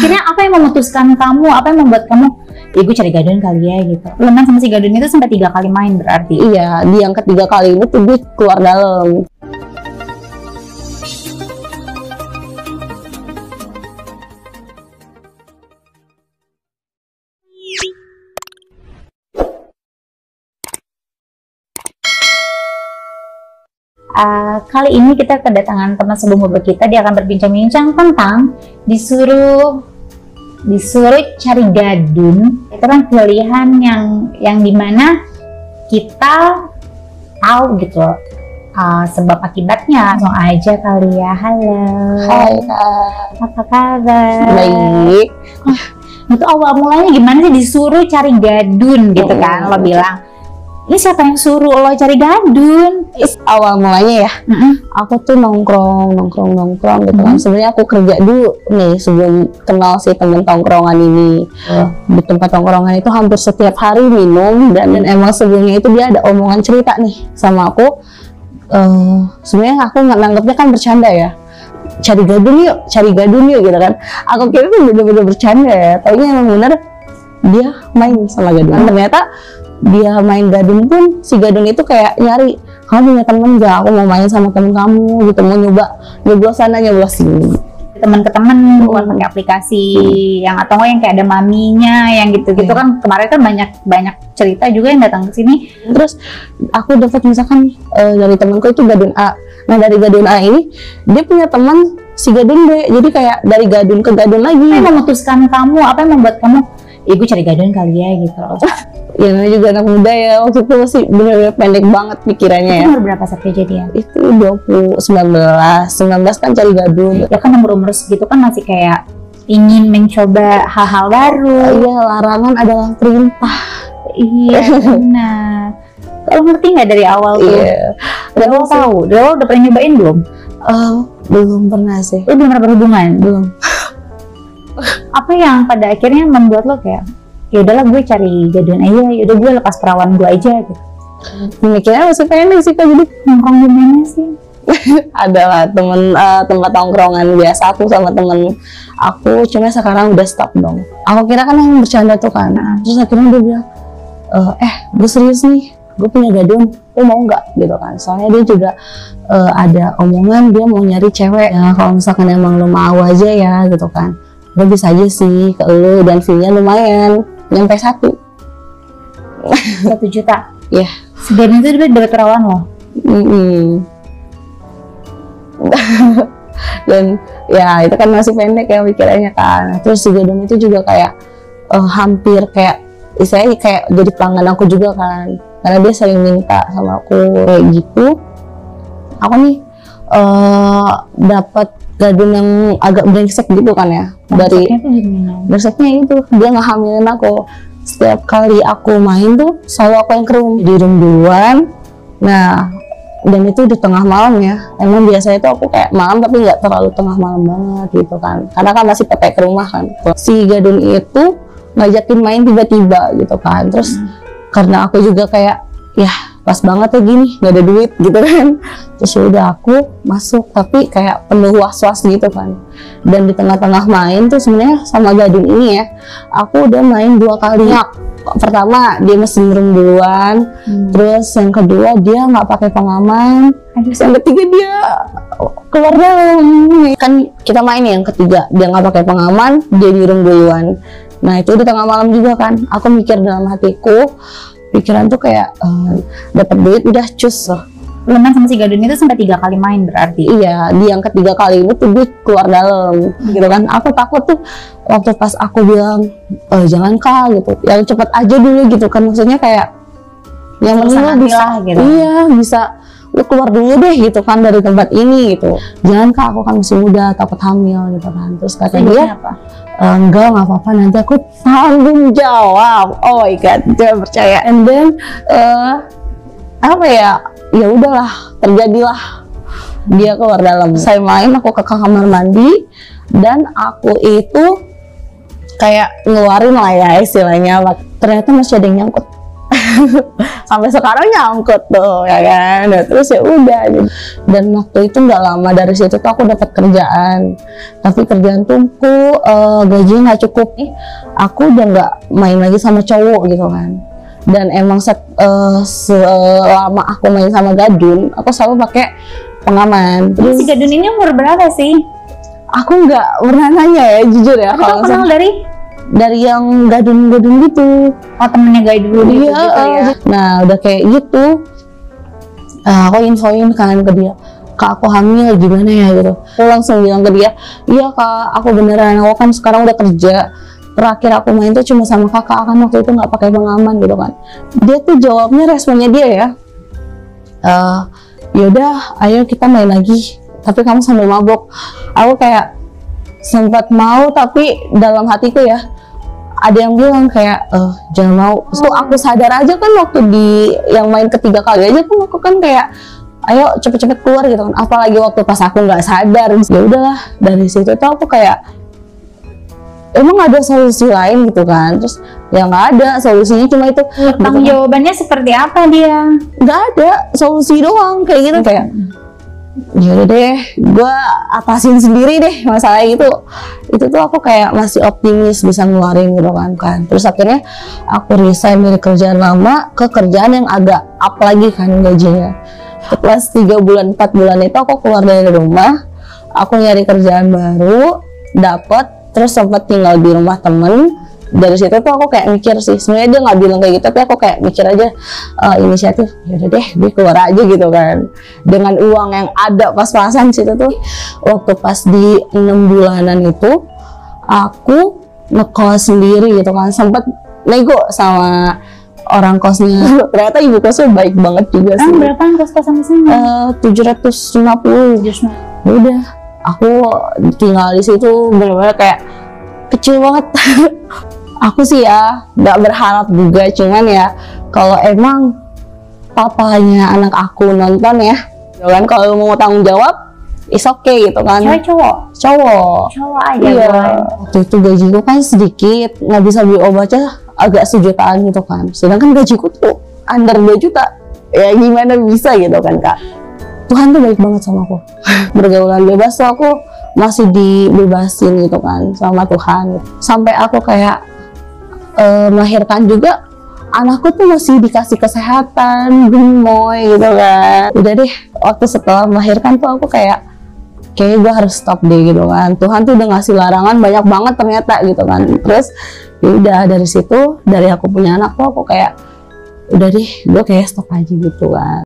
Akhirnya apa yang memutuskan kamu, apa yang membuat kamu, ya gue cari Gadun kali ya gitu. Lu sama si Gadun itu sampai 3 kali main berarti? Iya, di yang ketiga kali ini tuh gue keluar dalam. Kali ini kita kedatangan teman sebelum kita. Dia akan berbincang-bincang tentang disuruh cari Gadun. Itu kan pilihan yang dimana kita tahu gitu loh sebab akibatnya. Langsung aja kali ya. Halo. Hai Kak. Apa kabar? Baik. Itu awal mulanya gimana sih disuruh cari Gadun gitu kan? Lo bilang, ini siapa yang suruh lo cari Gadun? Awal mulanya ya, aku tuh nongkrong gitu kan. Sebenarnya aku kerja dulu nih sebelum kenal si temen tongkrongan ini. Di tempat tongkrongan itu hampir setiap hari minum dan emang sebelumnya itu dia ada omongan cerita nih sama aku. Sebenarnya aku nggak nanggepnya kan bercanda ya. Cari Gadun yuk gitu kan. Aku kira itu bener-bener bercanda ya. Taunya emang bener dia main sama Gadun. Ternyata dia main Gadun pun si Gadun itu kayak nyari, kamu punya temen gak? Aku mau main sama temen kamu gitu, mau nyoba sana nyoba sini. Teman ke teman, bukan pakai aplikasi yang atau yang kayak ada maminya yang gitu-gitu kan. Kemarin kan banyak cerita juga yang datang ke sini. Terus aku dapat misalkan dari temanku itu Gadun A. Nah dari Gadun A ini dia punya teman si Gadun B. Jadi kayak dari Gadun ke Gadun lagi. Apa yang memutuskan kamu? Apa yang membuat kamu, ya gue cari Gadun kali ya gitu? Ya namanya juga anak muda ya, waktu itu masih bener-bener pendek banget pikirannya ya. Umur berapa saat kejadian? Itu 19 kan cari Gadun. Ya kan umur segitu kan masih kayak ingin mencoba hal-hal baru. Iya, larangan adalah perintah. Iya benar. Kalau ngerti nggak dari awal tuh? Iya. Lo tahu? Lo udah pernah nyobain belum? Belum pernah sih. Lo belum pernah berhubungan? Belum. Apa yang pada akhirnya membuat lo kayak, ya udahlah gue cari Gadun aja, yaudah gue lepas perawan gue aja gitu? Mikirnya masih pendek sih Kak, jadi nongkrong gimana sih? adalah tempat tongkrongan biasa aku sama temen aku, cuma sekarang udah stop dong. Aku kira kan yang bercanda tuh kan, terus akhirnya dia bilang, gue serius nih, gue punya Gadun, lo mau nggak gitu kan? Soalnya dia juga ada omongan dia mau nyari cewek ya, kalau misalkan emang lo mau aja ya gitu kan, gue bisa aja sih ke lo dan fee-nya lumayan, nyampe 1 juta. Ya. Sebenarnya itu dia dapat perawan lo. Dan ya itu kan masih pendek ya pikirannya kan. Terus si Gadun itu juga kayak hampir kayak istilahnya kayak jadi pelanggan aku juga kan, karena dia sering minta sama aku kayak gitu. Aku nih dapat Gadun yang agak brengsek gitu kan ya. Dari brengseknya itu dia ngehamilin aku. Setiap kali aku main tuh selalu aku yang di room duluan. Nah, dan itu di tengah malam ya. Emang biasanya itu aku kayak malam tapi nggak terlalu tengah malam banget gitu kan, karena kan masih PP ke rumah kan. Si Gadun itu ngajakin main tiba-tiba gitu kan. Terus karena aku juga kayak ya pas banget ya gini, nggak ada duit gitu kan. Terus udah aku masuk tapi kayak penuh was-was gitu kan. Dan di tengah-tengah main tuh sebenarnya sama Gadun ini ya, aku udah main 2 kali. Pertama dia mesin room duluan, terus yang kedua dia nggak pakai pengaman, yang ketiga dia keluar dalam. Kan kita main yang ketiga dia nggak pakai pengaman, dia di room duluan. Nah itu di tengah malam juga kan, aku mikir dalam hatiku, pikiran tuh kayak dapat duit udah cus loh. Leman sama si Gadun itu sampai 3 kali main berarti? Iya, di yang ketiga kali ini tuh gue keluar dalam gitu kan. Aku takut tuh waktu pas aku bilang jangan Kak gitu, yang cepet aja dulu gitu kan, maksudnya kayak yang penting lo bisa gitu. Iya, bisa lo keluar dulu deh gitu kan dari tempat ini gitu. Jangan Kak, aku kan masih muda, takut hamil gitu kan. Terus kata dia apa? Enggak apa-apa, nanti aku tanggung jawab. Oh my god, jangan percaya. And then apa ya udahlah, terjadilah dia keluar dalam. Saya main, aku ke kamar mandi dan aku itu kayak ngeluarin lah ya istilahnya, ternyata masih ada yang nyangkut. Sampai sekarang nyangkut tuh ya kan. Nah, terus ya udah, dan waktu itu nggak lama dari situ tuh aku dapat kerjaan, tapi kerjaan tuhku gajinya nggak cukup nih. Aku udah nggak main lagi sama cowok gitu kan. Dan emang selama aku main sama Gadun, aku selalu pakai pengaman. Terus Si Gadun ini umur berapa sih? aku nggak pernah nanya ya, jujur ya. Aku tuh kenal dari yang Gadun-Gadun gitu. oh temennya Gadun gitu, Iya, gitu ya. nah udah kayak gitu, aku infoin kan ke dia, Kak aku hamil gimana ya gitu. Aku langsung bilang ke dia, iya Kak aku beneran, aku kan sekarang udah kerja, terakhir aku main tuh cuma sama kakak kan waktu itu nggak pakai pengaman gitu kan. Dia tuh jawabnya, responnya dia ya, yaudah ayo kita main lagi tapi kamu sambil mabok. Aku kayak sempat mau, tapi dalam hatiku ya ada yang bilang kayak jangan mau. Terus aku sadar aja kan waktu di yang main ketiga kali aja kan aku kan kayak ayo cepet-cepet keluar gitu kan, apalagi waktu pas aku nggak sadar. Ya udahlah, dari situ tuh aku kayak emang ada solusi lain gitu kan. Terus ya nggak ada solusinya, cuma itu Tentang jawabannya seperti apa dia? nggak ada solusi doang kayak gitu. Kayak ya deh, gue atasin sendiri deh masalah itu tuh aku kayak masih optimis bisa ngeluarin gitu kan. Terus akhirnya aku resign dari kerjaan lama ke kerjaan yang agak up lagi kan gajinya. Setelah 3 bulan 4 bulan itu aku keluar dari rumah, aku nyari kerjaan baru, dapet, terus sempat tinggal di rumah temen. Dari situ tuh aku kayak mikir sih, sebenarnya dia nggak bilang kayak gitu, tapi aku kayak mikir aja inisiatif, yaudah deh gue keluar aja gitu kan, dengan uang yang ada pas-pasan. Situ tuh waktu pas di 6 bulanan itu aku ngekos sendiri gitu kan, sempat nego sama orang kosnya. Ternyata ibu kosnya baik banget juga sih. Berapaan kos-kosan di sana? 750. Udah, aku tinggal di situ bener-bener kayak kecil banget. Aku sih ya nggak berharap juga, cuman ya kalau emang papanya anak aku nonton ya, kan kalau mau tanggung jawab, is okay gitu kan. Cewek cowok? Cowok aja. Iya. Waktu itu gajiku kan sedikit, nggak bisa beli obatnya agak sejutaan gitu kan. Sedangkan gajiku tuh under 2 juta. Ya gimana bisa gitu kan Kak. Tuhan tuh baik banget sama aku. Bergaulan bebas tuh aku masih dibebasin gitu kan sama Tuhan. Sampai aku kayak melahirkan juga, anakku tuh masih dikasih kesehatan, gemoy gitu kan. Udah deh, waktu setelah melahirkan tuh aku kayak gue harus stop deh gitu kan. Tuhan tuh udah ngasih larangan banyak banget ternyata gitu kan. Terus ya udah, dari situ, dari aku punya anak tuh aku kayak udah deh, gue kayak stop aja gitu kan.